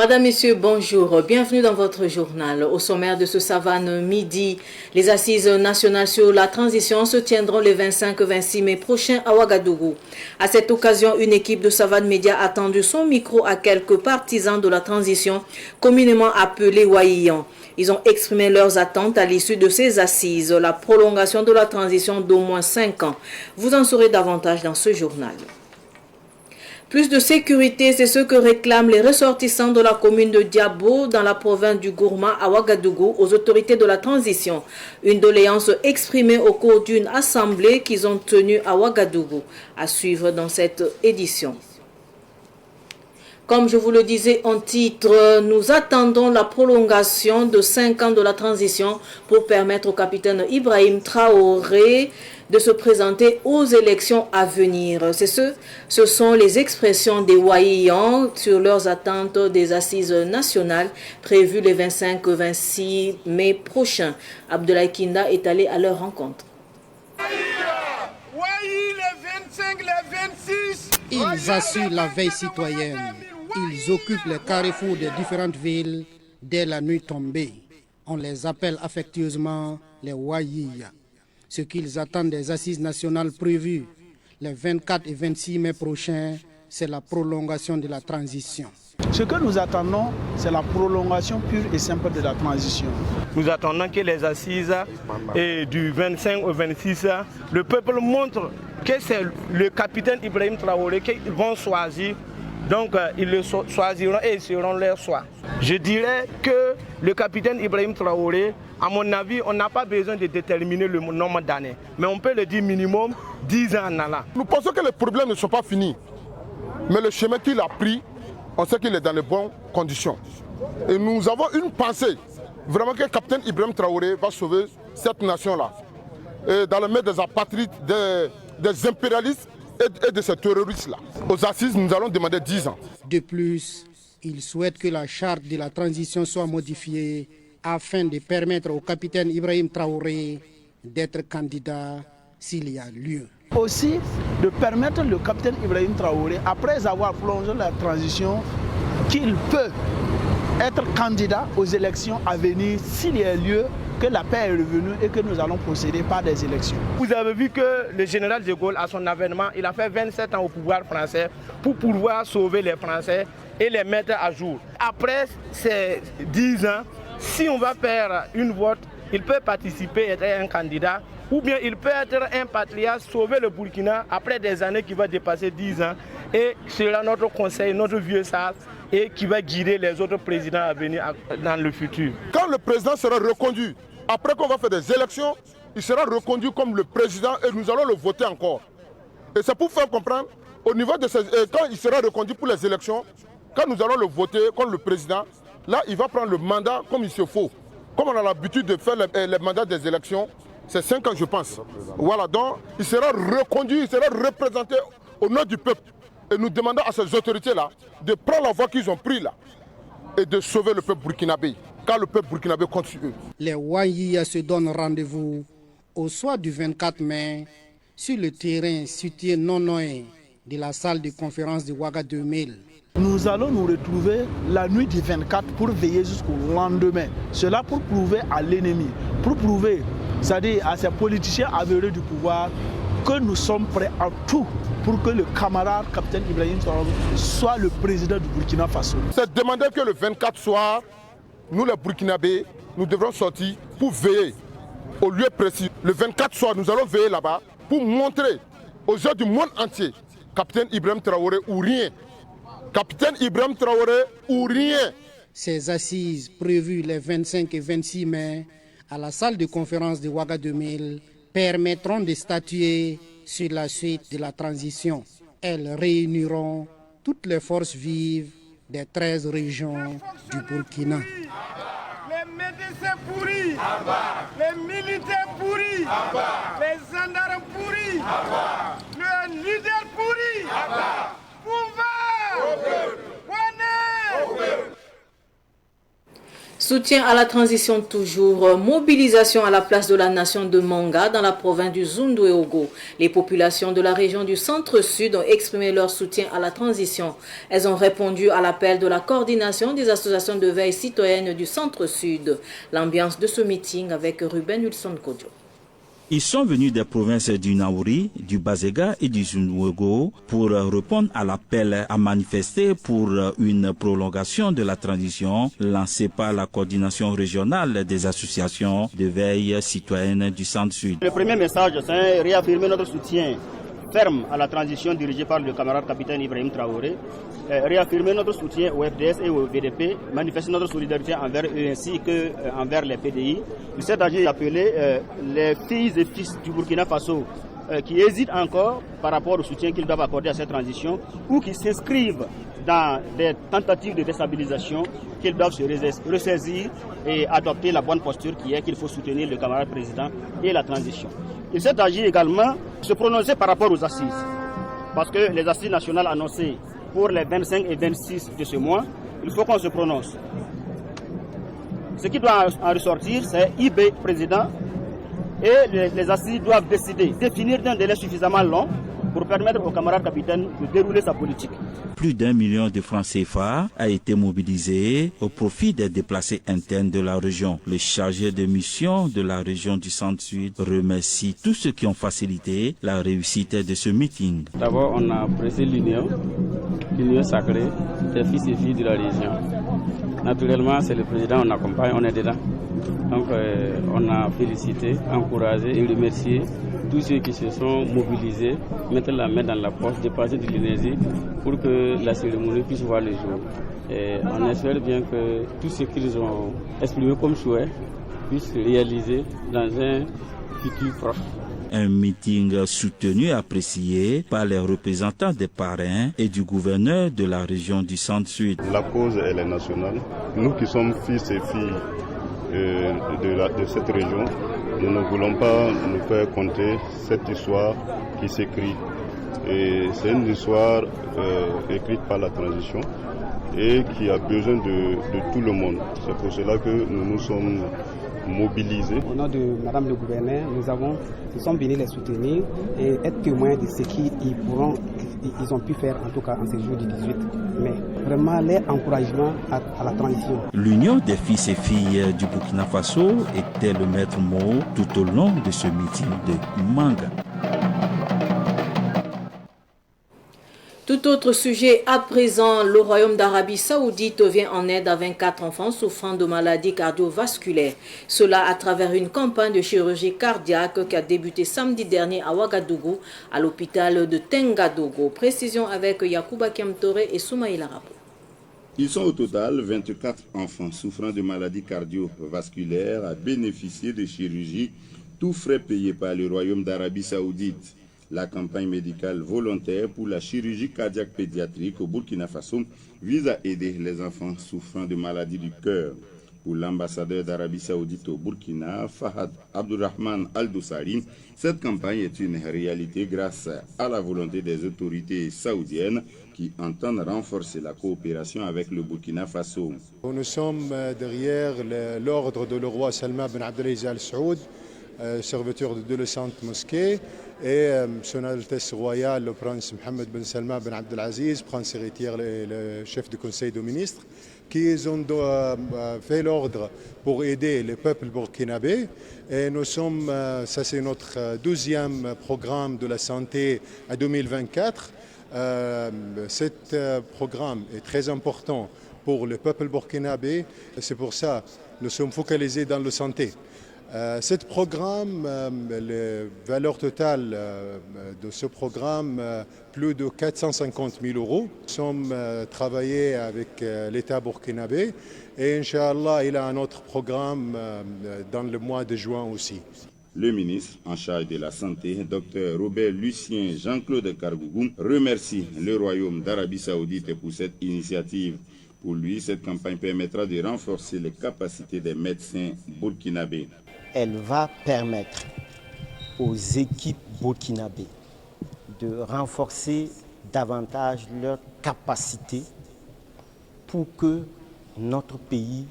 Madame, Messieurs, bonjour. Bienvenue dans votre journal. Au sommaire de ce Savane midi, les assises nationales sur la transition se tiendront les 25-26 mai prochains à Ouagadougou. À cette occasion, une équipe de Savane Média a tendu son micro à quelques partisans de la transition, communément appelés Waïyan. Ils ont exprimé leurs attentes à l'issue de ces assises, la prolongation de la transition d'au moins 5 ans. Vous en saurez davantage dans ce journal. Plus de sécurité, c'est ce que réclament les ressortissants de la commune de Diabo dans la province du Gourma à Ouagadougou aux autorités de la transition. Une doléance exprimée au cours d'une assemblée qu'ils ont tenue à Ouagadougou. À suivre dans cette édition. Comme je vous le disais en titre, nous attendons la prolongation de 5 ans de la transition pour permettre au capitaine Ibrahim Traoré de se présenter aux élections à venir. Ce sont les expressions des Waïyan sur leurs attentes des assises nationales prévues les 25-26 mai prochains. Abdoulaye Kinda est allé à leur rencontre. Ils assurent la veille citoyenne. Ils occupent les carrefours des différentes villes dès la nuit tombée. On les appelle affectueusement les Waïya. Ce qu'ils attendent des assises nationales prévues les 24 et 26 mai prochains, c'est la prolongation de la transition. Ce que nous attendons, c'est la prolongation pure et simple de la transition. Nous attendons que les assises du 25 au 26, le peuple montre que c'est le capitaine Ibrahim Traoré qu'ils vont choisir. Donc ils le choisiront et ils seront leur choix. Je dirais que le capitaine Ibrahim Traoré, à mon avis, on n'a pas besoin de déterminer le nombre d'années. Mais on peut le dire minimum 10 ans en allant. Nous pensons que les problèmes ne sont pas finis. Mais le chemin qu'il a pris, on sait qu'il est dans les bonnes conditions. Et nous avons une pensée, vraiment que le capitaine Ibrahim Traoré va sauver cette nation-là. Et dans le main des apatrides, des impérialistes et de ces terroristes-là. Aux assises, nous allons demander 10 ans. De plus, il souhaite que la charte de la transition soit modifiée afin de permettre au capitaine Ibrahim Traoré d'être candidat s'il y a lieu. Aussi, de permettre le capitaine Ibrahim Traoré, après avoir prolongé la transition, qu'il peut être candidat aux élections à venir s'il y a lieu, que la paix est revenue et que nous allons procéder par des élections. Vous avez vu que le général de Gaulle, à son avènement, il a fait 27 ans au pouvoir français pour pouvoir sauver les Français et les mettre à jour. Après ces 10 ans, si on va faire une vote, il peut participer et être un candidat, ou bien il peut être un patriote, sauver le Burkina après des années qui vont dépasser 10 ans, et sera notre conseil, notre vieux sage, et qui va guider les autres présidents à venir dans le futur. Quand le président sera reconduit, après qu'on va faire des élections, il sera reconduit comme le président et nous allons le voter encore. Et c'est pour faire comprendre, au niveau de quand il sera reconduit pour les élections, quand nous allons le voter comme le président, là il va prendre le mandat comme il se faut. Comme on a l'habitude de faire les mandats des élections, c'est 5 ans je pense. Voilà, donc il sera reconduit, il sera représenté au nom du peuple. Et nous demandons à ces autorités-là de prendre la voie qu'ils ont prise là et de sauver le peuple burkinabé, car le peuple burkinabé compte sur eux. Les Waïya se donnent rendez-vous au soir du 24 mai sur le terrain situé non loin de la salle de conférence de Ouaga 2000. Nous allons nous retrouver la nuit du 24 pour veiller jusqu'au lendemain. Cela pour prouver à l'ennemi, pour prouver, c'est-à-dire à ces politiciens avérés du pouvoir, que nous sommes prêts à tout pour que le camarade capitaine Ibrahim Traoré soit le président du Burkina Faso. C'est demander que le 24 soir, nous les Burkinabés, nous devrons sortir pour veiller au lieu précis. Le 24 soir, nous allons veiller là-bas pour montrer aux yeux du monde entier, capitaine Ibrahim Traoré ou rien. Capitaine Ibrahim Traoré ou rien. Ces assises prévues les 25 et 26 mai à la salle de conférence de Ouaga 2000 permettront de statuer sur la suite de la transition. Elles réuniront toutes les forces vives des 13 régions du Burkina. Les médecins pourris, les militaires pourris, les gendarmes pourris, le leader pourri, Soutien à la transition toujours, mobilisation à la place de la nation de Manga dans la province du Zundu-Ogo. Les populations de la région du centre-sud ont exprimé leur soutien à la transition. Elles ont répondu à l'appel de la coordination des associations de veille citoyenne du centre-sud. L'ambiance de ce meeting avec Ruben Wilson Kodjo. Ils sont venus des provinces du Naouri, du Bazega et du Zundu-Ogo pour répondre à l'appel à manifester pour une prolongation de la transition lancée par la coordination régionale des associations de veille citoyenne du Centre-Sud. Le premier message, c'est réaffirmer notre soutien ferme à la transition dirigée par le camarade capitaine Ibrahim Traoré, réaffirmer notre soutien au FDS et au VDP, manifester notre solidarité envers eux ainsi qu'envers les PDI. Il s'agit d'appeler les filles et fils du Burkina Faso qui hésitent encore par rapport au soutien qu'ils doivent accorder à cette transition ou qui s'inscrivent dans des tentatives de déstabilisation, qu'ils doivent se ressaisir et adopter la bonne posture qui est qu'il faut soutenir le camarade président et la transition. Il s'agit également de se prononcer par rapport aux assises, parce que les assises nationales annoncées pour les 25 et 26 de ce mois, il faut qu'on se prononce. Ce qui doit en ressortir, c'est IB président et les assises doivent définir d'un délai suffisamment long pour permettre au camarade capitaine de dérouler sa politique. Plus d'1 million de francs CFA a été mobilisé au profit des déplacés internes de la région. Le chargé de mission de la région du Centre-Sud remercie tous ceux qui ont facilité la réussite de ce meeting. D'abord, on a pressé l'union sacrée des fils et filles de la région. Naturellement, c'est le président, on accompagne, on est dedans. Donc, on a félicité, encouragé et remercié tous ceux qui se sont mobilisés, mettre la main dans la poche, dépenser de l'énergie pour que la cérémonie puisse voir le jour. Et on espère bien que tout ce qu'ils ont exprimé comme souhait puisse se réaliser dans un futur proche. Un meeting soutenu et apprécié par les représentants des parrains et du gouverneur de la région du Centre-Sud. La cause, elle est nationale. Nous qui sommes fils et filles de cette région, nous ne voulons pas nous faire compter cette histoire qui s'écrit. Et c'est une histoire écrite par la transition et qui a besoin de tout le monde. C'est pour cela que nous nous sommes mobilisés. Au nom de Madame le gouverneur, nous sommes venus les soutenir et être témoins de ce qu'ils ont pu faire en tout cas en ces jours du 18 mai. Vraiment leur encouragement à la transition. L'union des fils et filles du Burkina Faso était le maître mot tout au long de ce meeting de Manga. Tout autre sujet à présent, le Royaume d'Arabie Saoudite vient en aide à 24 enfants souffrant de maladies cardiovasculaires. Cela à travers une campagne de chirurgie cardiaque qui a débuté samedi dernier à Ouagadougou, à l'hôpital de Tengadogo. Précision avec Yacouba Kiamtore et Soumaïla Rabo. Ils sont au total 24 enfants souffrant de maladies cardiovasculaires à bénéficier de chirurgie, tous frais payés par le Royaume d'Arabie Saoudite. La campagne médicale volontaire pour la chirurgie cardiaque pédiatrique au Burkina Faso vise à aider les enfants souffrant de maladies du cœur. Pour l'ambassadeur d'Arabie Saoudite au Burkina, Fahad Abdurrahman Al-Doussari, cette campagne est une réalité grâce à la volonté des autorités saoudiennes qui entendent renforcer la coopération avec le Burkina Faso. Nous sommes derrière l'ordre de le roi Salman Ben Abdelaziz Al Saoud, serviteur de la Sainte Mosquée, et Son Altesse Royale, le prince Mohammed Ben Salman Ben Abdelaziz, prince héritier et le chef du conseil des ministres, qui ont fait l'ordre pour aider le peuple burkinabé. Et nous sommes, ça c'est notre 12e programme de la santé à 2024. Cet programme est très important pour le peuple burkinabé. C'est pour ça que nous sommes focalisés dans la santé. Ce programme, la valeur totale de ce programme, plus de 450 000 €. Nous sommes travaillés avec l'État burkinabé et Inch'Allah, il a un autre programme dans le mois de juin aussi. Le ministre en charge de la Santé, Dr Robert Lucien Jean-Claude Kargougou, remercie le Royaume d'Arabie Saoudite pour cette initiative. Pour lui, cette campagne permettra de renforcer les capacités des médecins burkinabés. Elle va permettre aux équipes burkinabées de renforcer davantage leurs capacités pour que notre pays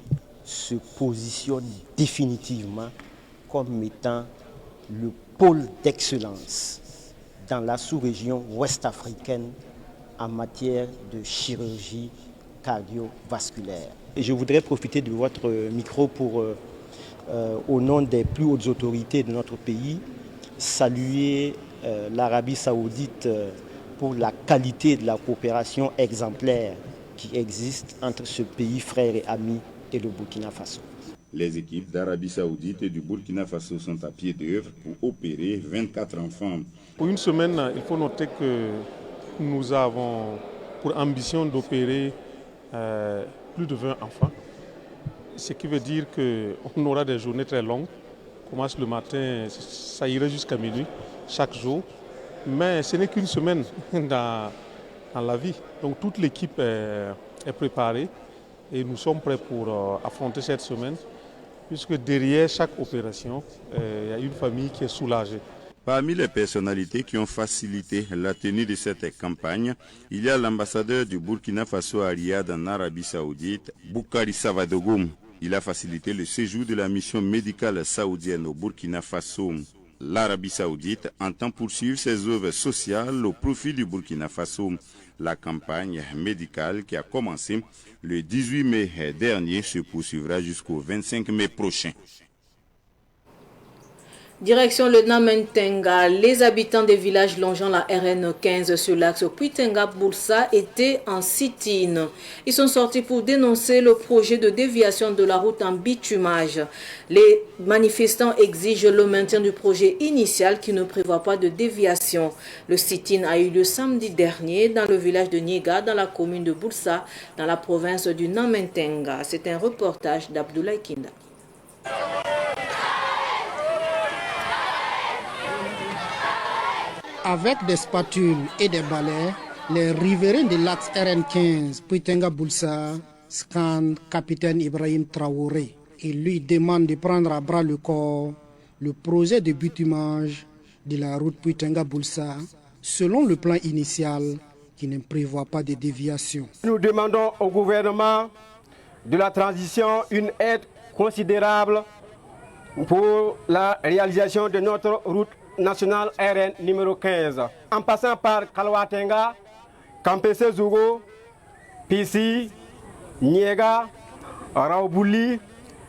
se positionne définitivement comme étant le pôle d'excellence dans la sous-région ouest-africaine en matière de chirurgie cardiovasculaire. Et je voudrais profiter de votre micro pour, au nom des plus hautes autorités de notre pays, saluer l'Arabie Saoudite pour la qualité de la coopération exemplaire qui existe entre ce pays frère et ami et le Burkina Faso. Les équipes d'Arabie Saoudite et du Burkina Faso sont à pied d'œuvre pour opérer 24 enfants. Pour une semaine, il faut noter que nous avons pour ambition d'opérer plus de 20 enfants. Ce qui veut dire qu'on aura des journées très longues. On commence le matin, ça irait jusqu'à minuit chaque jour. Mais ce n'est qu'une semaine dans la vie. Donc toute l'équipe est préparée et nous sommes prêts pour affronter cette semaine, puisque derrière chaque opération, il y a une famille qui est soulagée. Parmi les personnalités qui ont facilité la tenue de cette campagne, il y a l'ambassadeur du Burkina Faso à Riyad en Arabie Saoudite, Boukari Savadogoum. Il a facilité le séjour de la mission médicale saoudienne au Burkina Faso. L'Arabie Saoudite entend poursuivre ses œuvres sociales au profit du Burkina Faso. La campagne médicale qui a commencé le 18 mai dernier se poursuivra jusqu'au 25 mai prochain. Direction le Namentenga, les habitants des villages longeant la RN 15 sur l'axe Puitenga-Boulsa étaient en sit-in. Ils sont sortis pour dénoncer le projet de déviation de la route en bitumage. Les manifestants exigent le maintien du projet initial qui ne prévoit pas de déviation. Le sit-in a eu lieu samedi dernier dans le village de Niega, dans la commune de Boulsa, dans la province du Namentenga. C'est un reportage d'Abdoulaye Kinda. Avec des spatules et des balais, les riverains de l'axe RN15 Puitenga-Boulsa scandent capitaine Ibrahim Traoré et lui demandent de prendre à bras le corps le projet de bitumage de la route Puitenga-Boulsa selon le plan initial qui ne prévoit pas de déviation. Nous demandons au gouvernement de la transition une aide considérable pour la réalisation de notre route nationale RN numéro 15, en passant par Kalwatenga, Kampese Zougo, Pissi, Niega, Raobouli,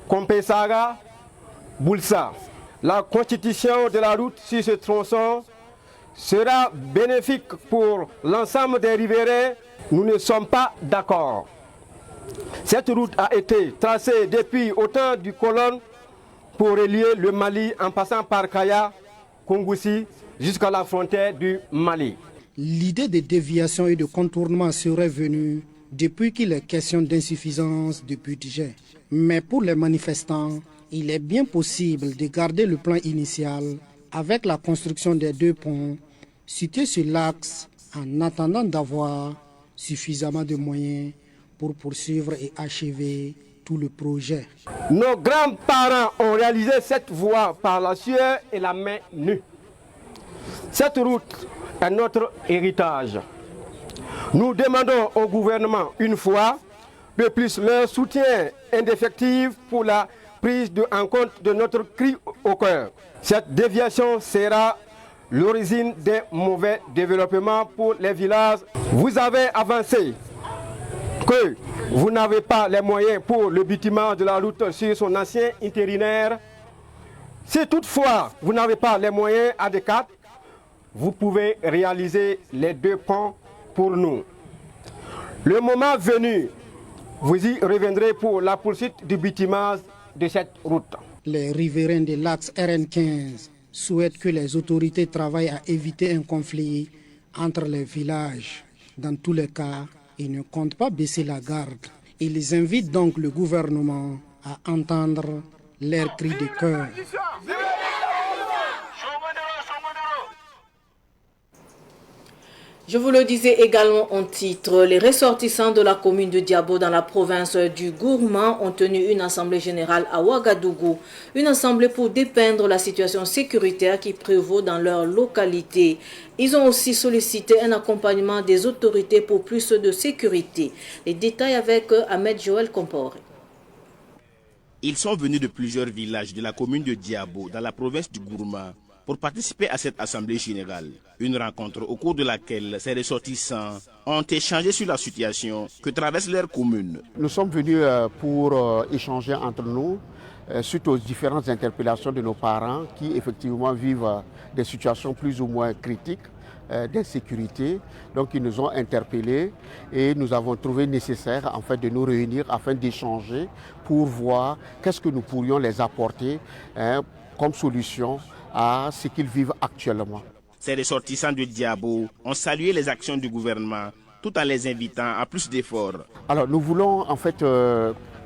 Kompesaga, Boulsa. La constitution de la route sur ce tronçon sera bénéfique pour l'ensemble des riverains. Nous ne sommes pas d'accord. Cette route a été tracée depuis au temps du colon pour relier le Mali en passant par Kaya, Kongoussi, jusqu'à la frontière du Mali. L'idée de déviation et de contournement serait venue depuis qu'il est question d'insuffisance de budget. Mais pour les manifestants, il est bien possible de garder le plan initial avec la construction des deux ponts situés sur l'axe en attendant d'avoir suffisamment de moyens pour poursuivre et achever tout le projet. Nos grands-parents ont réalisé cette voie par la sueur et la main nue. Cette route est notre héritage. Nous demandons au gouvernement une fois de plus leur soutien indéfectible pour la prise en compte de notre cri au cœur. Cette déviation sera l'origine des mauvais développements pour les villages. Vous avez avancé que vous n'avez pas les moyens pour le bitumage de la route sur son ancien itinéraire. Si toutefois vous n'avez pas les moyens adéquats, vous pouvez réaliser les deux ponts pour nous. Le moment venu, vous y reviendrez pour la poursuite du bitumage de cette route. Les riverains de l'axe RN15 souhaitent que les autorités travaillent à éviter un conflit entre les villages. Dans tous les cas, ils ne comptent pas baisser la garde. Ils invitent donc le gouvernement à entendre leurs cris de cœur. Je vous le disais également en titre, les ressortissants de la commune de Diabo dans la province du Gourmand ont tenu une assemblée générale à Ouagadougou. Une assemblée pour dépeindre la situation sécuritaire qui prévaut dans leur localité. Ils ont aussi sollicité un accompagnement des autorités pour plus de sécurité. Les détails avec Ahmed Joël Comporé. Ils sont venus de plusieurs villages de la commune de Diabo, dans la province du Gourma, pour participer à cette assemblée générale. Une rencontre au cours de laquelle ces ressortissants ont échangé sur la situation que traverse leur commune. Nous sommes venus pour échanger entre nous suite aux différentes interpellations de nos parents qui effectivement vivent des situations plus ou moins critiques d'insécurité. Donc ils nous ont interpellés et nous avons trouvé nécessaire en fait de nous réunir afin d'échanger pour voir qu'est-ce que nous pourrions les apporter comme solution à ce qu'ils vivent actuellement. Ces ressortissants de Diabo ont salué les actions du gouvernement tout en les invitant à plus d'efforts. Alors nous voulons en fait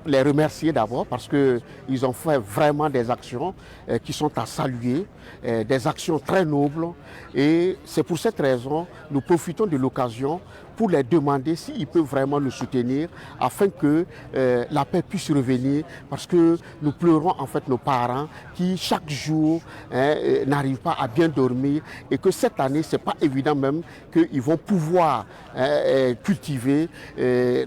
les remercier d'abord parce qu'ils ont fait vraiment des actions qui sont à saluer, des actions très nobles. Et c'est pour cette raison nous profitons de l'occasion pour les demander s'ils peuvent vraiment nous soutenir afin que la paix puisse revenir, parce que nous pleurons en fait nos parents qui chaque jour n'arrivent pas à bien dormir et que cette année c'est pas évident même qu'ils vont pouvoir cultiver.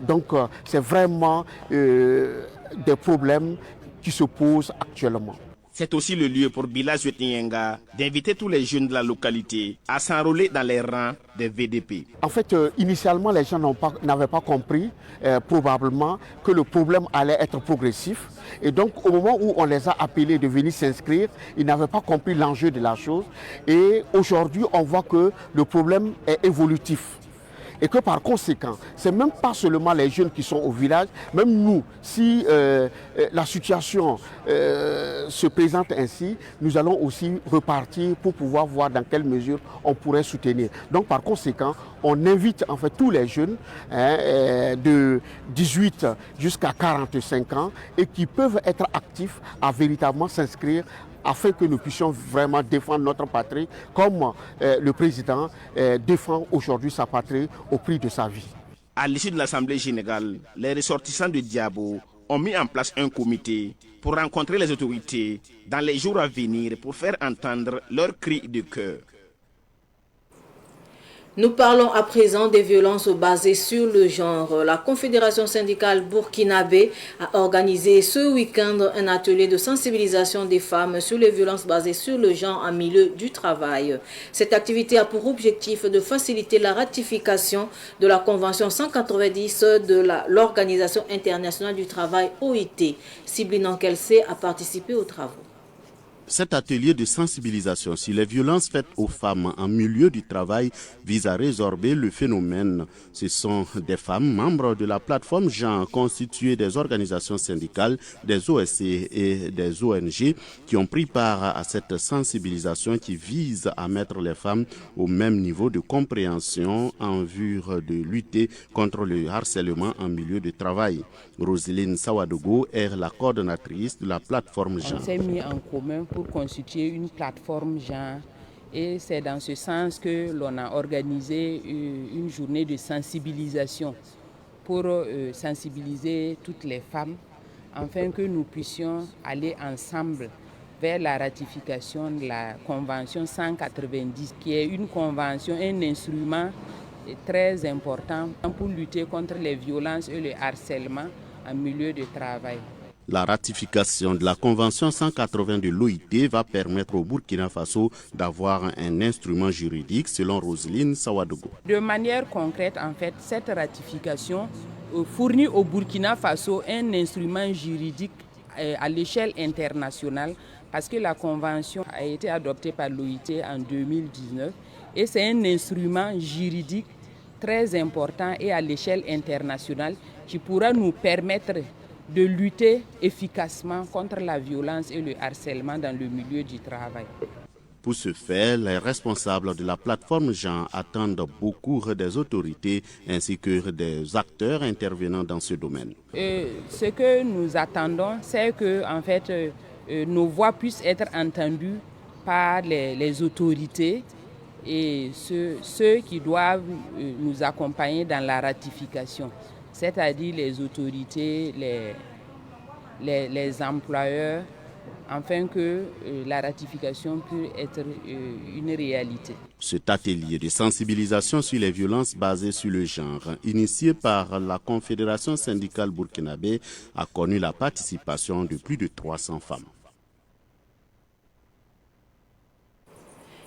Donc c'est vraiment des problèmes qui se posent actuellement. C'est aussi le lieu pour Bilal Zwetnienga d'inviter tous les jeunes de la localité à s'enrôler dans les rangs des VDP. En fait, initialement, les gens n'avaient pas compris probablement que le problème allait être progressif. Et donc, au moment où on les a appelés de venir s'inscrire, ils n'avaient pas compris l'enjeu de la chose. Et aujourd'hui, on voit que le problème est évolutif. Et que par conséquent, ce n'est même pas seulement les jeunes qui sont au village, même nous, si la situation se présente ainsi, nous allons aussi repartir pour pouvoir voir dans quelle mesure on pourrait soutenir. Donc par conséquent, on invite en fait tous les jeunes de 18 jusqu'à 45 ans et qui peuvent être actifs à véritablement s'inscrire afin que nous puissions vraiment défendre notre patrie comme le président défend aujourd'hui sa patrie au prix de sa vie. À l'issue de l'Assemblée générale, les ressortissants de Diabo ont mis en place un comité pour rencontrer les autorités dans les jours à venir pour faire entendre leurs cris de cœur. Nous parlons à présent des violences basées sur le genre. La Confédération syndicale burkinabé a organisé ce week-end un atelier de sensibilisation des femmes sur les violences basées sur le genre en milieu du travail. Cette activité a pour objectif de faciliter la ratification de la Convention 190 de l'Organisation internationale du travail OIT. Sibline Kelsey a participé aux travaux. Cet atelier de sensibilisation sur les violences faites aux femmes en milieu du travail vise à résorber le phénomène. Ce sont des femmes membres de la plateforme genre constituée des organisations syndicales, des OSC et des ONG qui ont pris part à cette sensibilisation qui vise à mettre les femmes au même niveau de compréhension en vue de lutter contre le harcèlement en milieu de travail. Roselyne Sawadogo est la coordonnatrice de la plateforme genre. On s'est mis en commun pour constituer une plateforme genre et c'est dans ce sens que l'on a organisé une journée de sensibilisation pour sensibiliser toutes les femmes afin que nous puissions aller ensemble vers la ratification de la Convention 190 qui est une convention, un instrument très important pour lutter contre les violences et le harcèlement en milieu de travail. La ratification de la Convention 180 de l'OIT va permettre au Burkina Faso d'avoir un instrument juridique, selon Roselyne Sawadogo. De manière concrète, en fait, cette ratification fournit au Burkina Faso un instrument juridique à l'échelle internationale parce que la Convention a été adoptée par l'OIT en 2019 et c'est un instrument juridique très important et à l'échelle internationale qui pourra nous permettre de lutter efficacement contre la violence et le harcèlement dans le milieu du travail. Pour ce faire, les responsables de la plateforme genre attendent beaucoup des autorités ainsi que des acteurs intervenant dans ce domaine. Ce que nous attendons, c'est que en fait, nos voix puissent être entendues par les autorités et ceux qui doivent nous accompagner dans la ratification, c'est-à-dire les autorités, les employeurs, afin que la ratification puisse être une réalité. Cet atelier de sensibilisation sur les violences basées sur le genre, initié par la Confédération syndicale burkinabé, a connu la participation de plus de 300 femmes.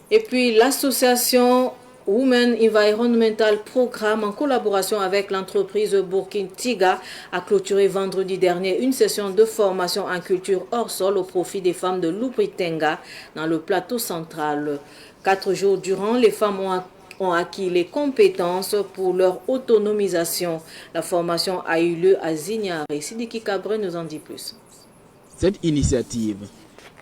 Et puis l'association Women Environmental Programme, en collaboration avec l'entreprise Burkintiga, a clôturé vendredi dernier une session de formation en culture hors sol au profit des femmes de Lubritenga dans le plateau central. 4 jours durant, les femmes ont acquis les compétences pour leur autonomisation. La formation a eu lieu à Zignare. Sidiki Cabré nous en dit plus. Cette initiative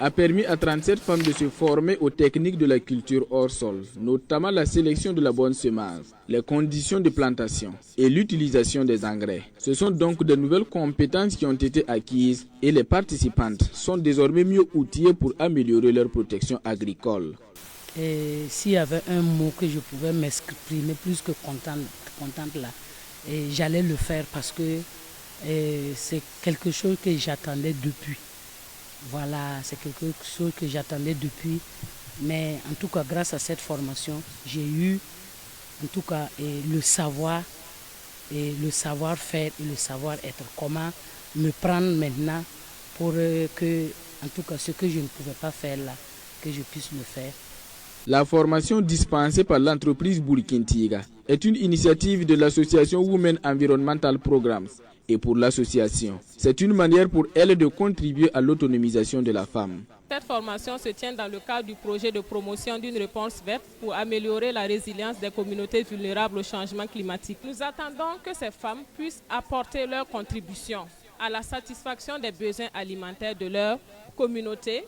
a permis à 37 femmes de se former aux techniques de la culture hors sol, notamment la sélection de la bonne semence, les conditions de plantation et l'utilisation des engrais. Ce sont donc de nouvelles compétences qui ont été acquises et les participantes sont désormais mieux outillées pour améliorer leur protection agricole. S'il y avait un mot que je pouvais m'exprimer plus que contente là, j'allais le faire parce que c'est quelque chose que j'attendais depuis. Voilà, c'est quelque chose que j'attendais depuis. Mais en tout cas, grâce à cette formation, j'ai eu en tout cas le savoir et le savoir-faire et le savoir-être. Comment me prendre maintenant pour que, en tout cas, ce que je ne pouvais pas faire là, que je puisse le faire. La formation dispensée par l'entreprise Burkintiga est une initiative de l'association Women Environmental Programs. Et pour l'association, c'est une manière pour elle de contribuer à l'autonomisation de la femme. Cette formation se tient dans le cadre du projet de promotion d'une réponse verte pour améliorer la résilience des communautés vulnérables au changement climatique. Nous attendons que ces femmes puissent apporter leur contribution à la satisfaction des besoins alimentaires de leur communauté,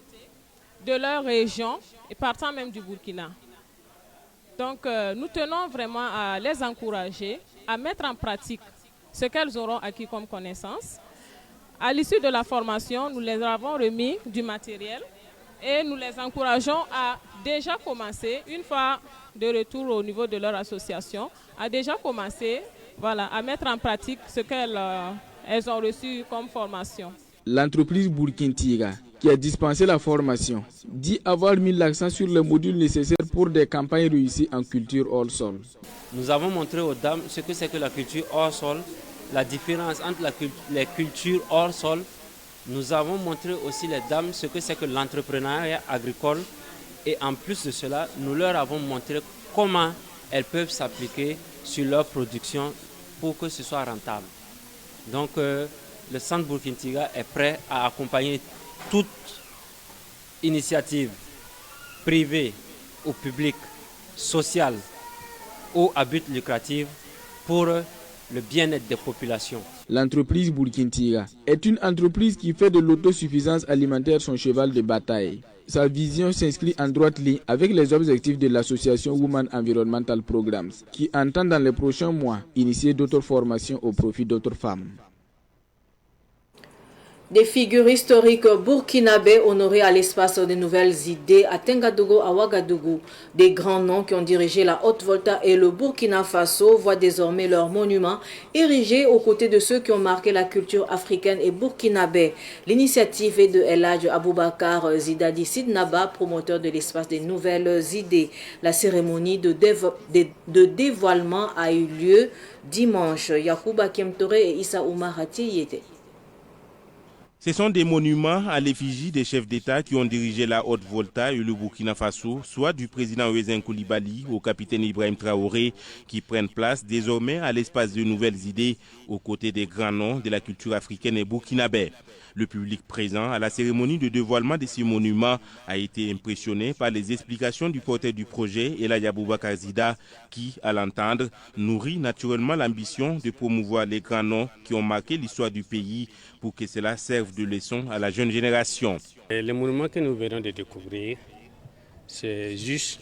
de leur région et partant même du Burkina. Donc nous tenons vraiment à les encourager à mettre en pratique ce qu'elles auront acquis comme connaissance. À l'issue de la formation, nous les avons remis du matériel et nous les encourageons à déjà commencer, une fois de retour au niveau de leur association, à déjà commencer à mettre en pratique ce qu'elles ont reçu comme formation. L'entreprise Burkintiga, qui a dispensé la formation, dit avoir mis l'accent sur les modules nécessaires pour des campagnes réussies en culture hors sol. Nous avons montré aux dames ce que c'est que la culture hors sol, la différence entre les cultures hors sol. Nous avons montré aussi les dames ce que c'est que l'entrepreneuriat agricole. Et en plus de cela, nous leur avons montré comment elles peuvent s'appliquer sur leur production pour que ce soit rentable. Donc le centre Burkintiga est prêt à accompagner toute initiative privée ou publique, sociale ou à but lucratif pour le bien-être des populations. L'entreprise Burkintiga est une entreprise qui fait de l'autosuffisance alimentaire son cheval de bataille. Sa vision s'inscrit en droite ligne avec les objectifs de l'association Women Environmental Programs, qui entend dans les prochains mois initier d'autres formations au profit d'autres femmes. Des figures historiques burkinabés honorées à l'espace des nouvelles idées à Tengadougou, à Ouagadougou. Des grands noms qui ont dirigé la Haute-Volta et le Burkina Faso voient désormais leurs monuments érigés aux côtés de ceux qui ont marqué la culture africaine et burkinabé. L'initiative est de El Hadj Aboubakar Zidadi Sidnaba, promoteur de l'espace des nouvelles idées. La cérémonie de dévoilement a eu lieu dimanche. Yacouba Kemtore et Issa Oumar Hati y étaient. Ce sont des monuments à l'effigie des chefs d'État qui ont dirigé la Haute-Volta et le Burkina Faso, soit du président Ouézin Koulibaly au capitaine Ibrahim Traoré, qui prennent place désormais à l'espace de nouvelles idées aux côtés des grands noms de la culture africaine et burkinabé. Le public présent à la cérémonie de dévoilement de ces monuments a été impressionné par les explications du porteur du projet, El Hadj Aboubakar Zida, qui, à l'entendre, nourrit naturellement l'ambition de promouvoir les grands noms qui ont marqué l'histoire du pays pour que cela serve de leçon à la jeune génération. Le monument que nous venons de découvrir, c'est juste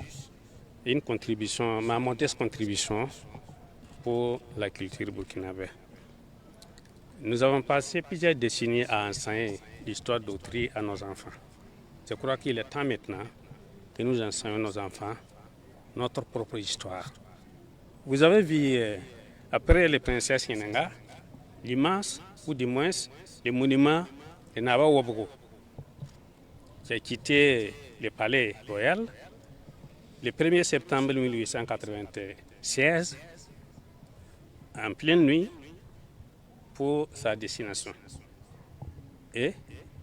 une contribution, ma modeste contribution pour la culture burkinabé. Nous avons passé plusieurs décennies à enseigner l'histoire d'autrui à nos enfants. Je crois qu'il est temps maintenant que nous enseignons nos enfants notre propre histoire. Vous avez vu, après les princesses Yenenga, l'immense, ou du moins, le monument de Naba Wabogo. J'ai quitté le palais royal le 1er septembre 1896 en pleine nuit pour sa destination. Et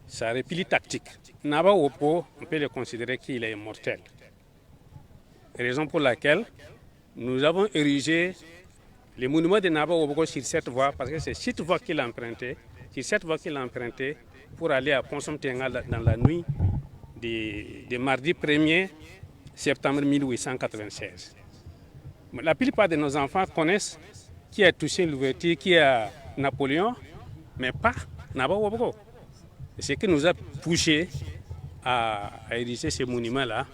sa repli tactique. Naba Wopo, on peut le considérer qu'il est immortel. Raison pour laquelle nous avons érigé le monument de Naba Wopo sur cette voie, parce que c'est cette voie qu'il a emprunté, pour aller à Ponsom Tenga dans la nuit de mardi 1er septembre 1896. La plupart de nos enfants connaissent qui a touché l'ouverture, qui a Napoléon, mais pas Naba Wopo. C'est ce qui nous a poussé à ériger ce monument-là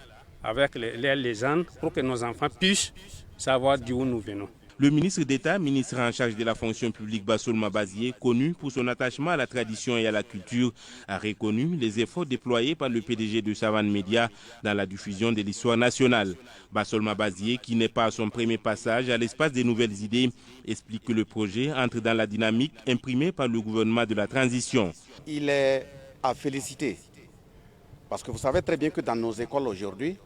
avec les légendes pour que nos enfants puissent savoir d'où nous venons. Le ministre d'État, ministre en charge de la fonction publique Bassolma Bazié, connu pour son attachement à la tradition et à la culture, a reconnu les efforts déployés par le PDG de Savane Média dans la diffusion de l'histoire nationale. Bassolma Bazié, qui n'est pas à son premier passage à l'espace des nouvelles idées, explique que le projet entre dans la dynamique imprimée par le gouvernement de la transition. Il est à féliciter, parce que vous savez très bien que dans nos écoles aujourd'hui,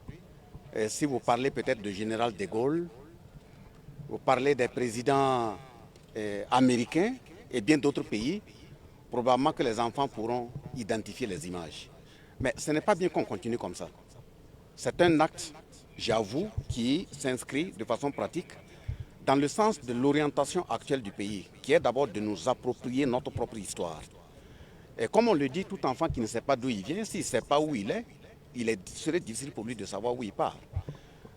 si vous parlez peut-être du général de Gaulle, vous parlez des présidents américains et bien d'autres pays, probablement que les enfants pourront identifier les images. Mais ce n'est pas bien qu'on continue comme ça. C'est un acte, j'avoue, qui s'inscrit de façon pratique dans le sens de l'orientation actuelle du pays, qui est d'abord de nous approprier notre propre histoire. Et comme on le dit, tout enfant qui ne sait pas d'où il vient, s'il ne sait pas où il serait difficile pour lui de savoir où il part.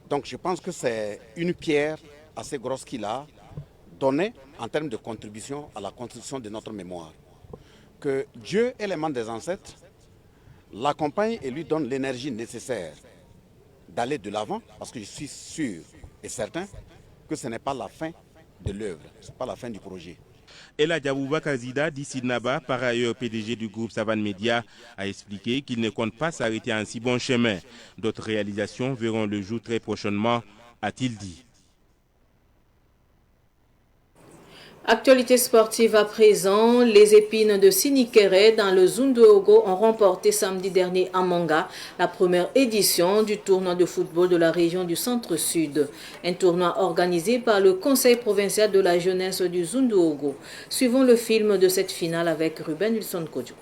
Donc je pense que c'est une pierre assez grosse qu'il a donnée en termes de contribution à la construction de notre mémoire. Que Dieu et les membres des ancêtres l'accompagnent et lui donnent l'énergie nécessaire d'aller de l'avant, parce que je suis sûr et certain que ce n'est pas la fin de l'œuvre, ce n'est pas la fin du projet. Ella Diabouba Kazida, d'ici Naba, par ailleurs PDG du groupe Savane Média, a expliqué qu'il ne compte pas s'arrêter en si bon chemin. D'autres réalisations verront le jour très prochainement, a-t-il dit. Actualité sportive à présent, les épines de Sinikere dans le Zunduogo ont remporté samedi dernier à Manga la première édition du tournoi de football de la région du Centre-Sud. Un tournoi organisé par le Conseil provincial de la jeunesse du Zunduogo. Suivons le film de cette finale avec Ruben Wilson Kodjo.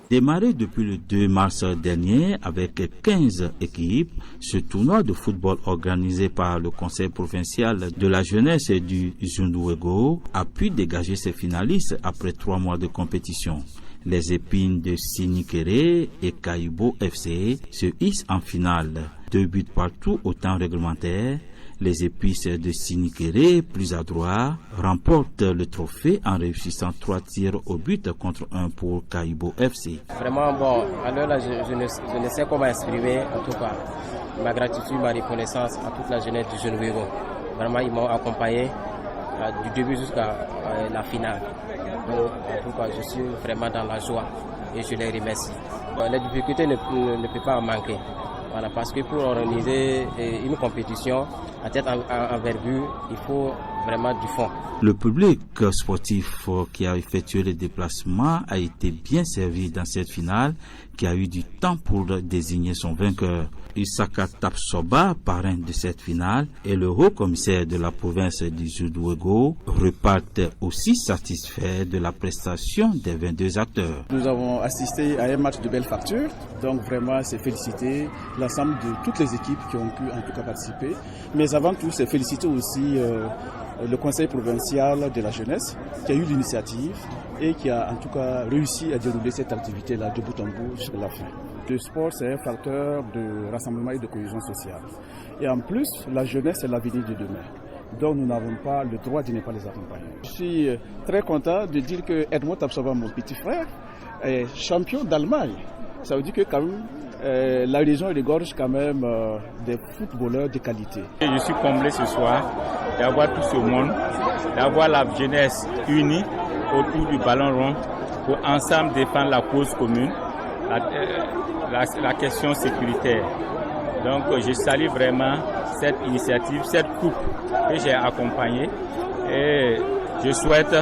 Démarré depuis le 2 mars dernier avec 15 équipes, ce tournoi de football organisé par le Conseil provincial de la jeunesse du Zunduogo a pu dégager ses finalistes après 3 mois de compétition. Les épines de Sinikere et Kaibo FC se hissent en finale. 2 buts partout au temps réglementaire. Les épices de Sinikere, plus adroits, remportent le trophée en réussissant 3 tirs au but contre 1 pour Kaibo FC. Vraiment, bon, alors là, je ne sais comment exprimer, en tout cas, ma gratitude, ma reconnaissance à toute la jeunesse du Zunduogo. Vraiment, ils m'ont accompagné du début jusqu'à la finale. Donc, en tout cas, je suis vraiment dans la joie et je les remercie. Les difficultés ne peuvent pas en manquer. Voilà, parce que pour organiser une compétition à tête envergure, il faut vraiment du fond. Le public sportif qui a effectué le déplacement a été bien servi dans cette finale, qui a eu du temps pour désigner son vainqueur. Isaka Tapsoba, parrain de cette finale, et le haut-commissaire de la province du Zunduogo repartent aussi satisfaits de la prestation des 22 acteurs. Nous avons assisté à un match de belle facture, donc vraiment c'est féliciter l'ensemble de toutes les équipes qui ont pu en tout cas participer. Mais avant tout, c'est féliciter aussi le Conseil provincial de la jeunesse qui a eu l'initiative et qui a en tout cas réussi à dérouler cette activité-là de bout en bout jusqu'à la fin. Le sport, c'est un facteur de rassemblement et de cohésion sociale. Et en plus, la jeunesse, c'est l'avenir de demain. Donc nous n'avons pas le droit de ne pas les accompagner. Je suis très content de dire que Edmond Tapsoba, mon petit frère, est champion d'Allemagne. Ça veut dire que quand même, la région regorge quand même des footballeurs de qualité. Je suis comblé ce soir d'avoir tout ce monde, d'avoir la jeunesse unie autour du ballon rond pour ensemble défendre la cause commune, la question sécuritaire. Donc je salue vraiment cette initiative, cette coupe que j'ai accompagnée et Je souhaite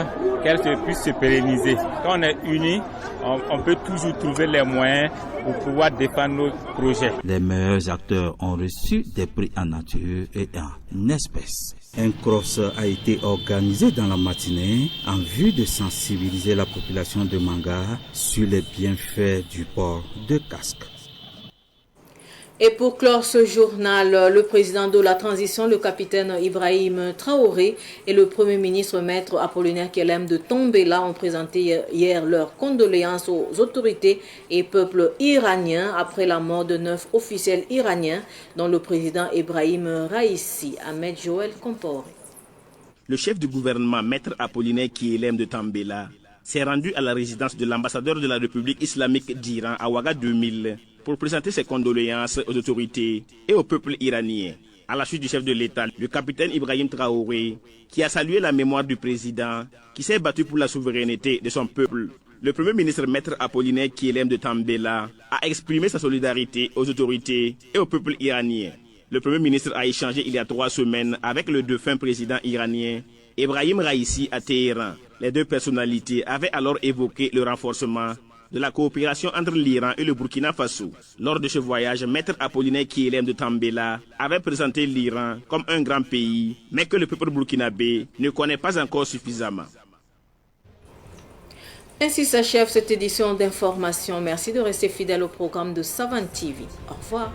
qu'elle puisse se pérenniser. Quand on est unis, on peut toujours trouver les moyens pour pouvoir défendre nos projets. Les meilleurs acteurs ont reçu des prix en nature et en espèces. Un cross a été organisé dans la matinée en vue de sensibiliser la population de Manga sur les bienfaits du port de casque. Et pour clore ce journal, le président de la transition, le capitaine Ibrahim Traoré, et le premier ministre maître Apollinaire Kelem de Tombela ont présenté hier leurs condoléances aux autorités et peuples iraniens après la mort de 9 officiels iraniens, dont le président Ibrahim Raisi. Ahmed Joël Comporé. Le chef du gouvernement, maître Apollinaire Kelem de Tombela, s'est rendu à la résidence de l'ambassadeur de la République islamique d'Iran à Ouaga 2000 pour présenter ses condoléances aux autorités et au peuple iranien. À la suite du chef de l'État, le capitaine Ibrahim Traoré, qui a salué la mémoire du président, qui s'est battu pour la souveraineté de son peuple. Le premier ministre maître Apollinaire Kelem de Tombela a exprimé sa solidarité aux autorités et au peuple iranien. Le premier ministre a échangé il y a 3 semaines avec le défunt président iranien Ibrahim Raisi à Téhéran. Les deux personnalités avaient alors évoqué le renforcement de la coopération entre l'Iran et le Burkina Faso. Lors de ce voyage, maître Apollinaire Kelem de Tombela avait présenté l'Iran comme un grand pays, mais que le peuple burkinabé ne connaît pas encore suffisamment. Ainsi s'achève cette édition d'information. Merci de rester fidèle au programme de Savane TV. Au revoir.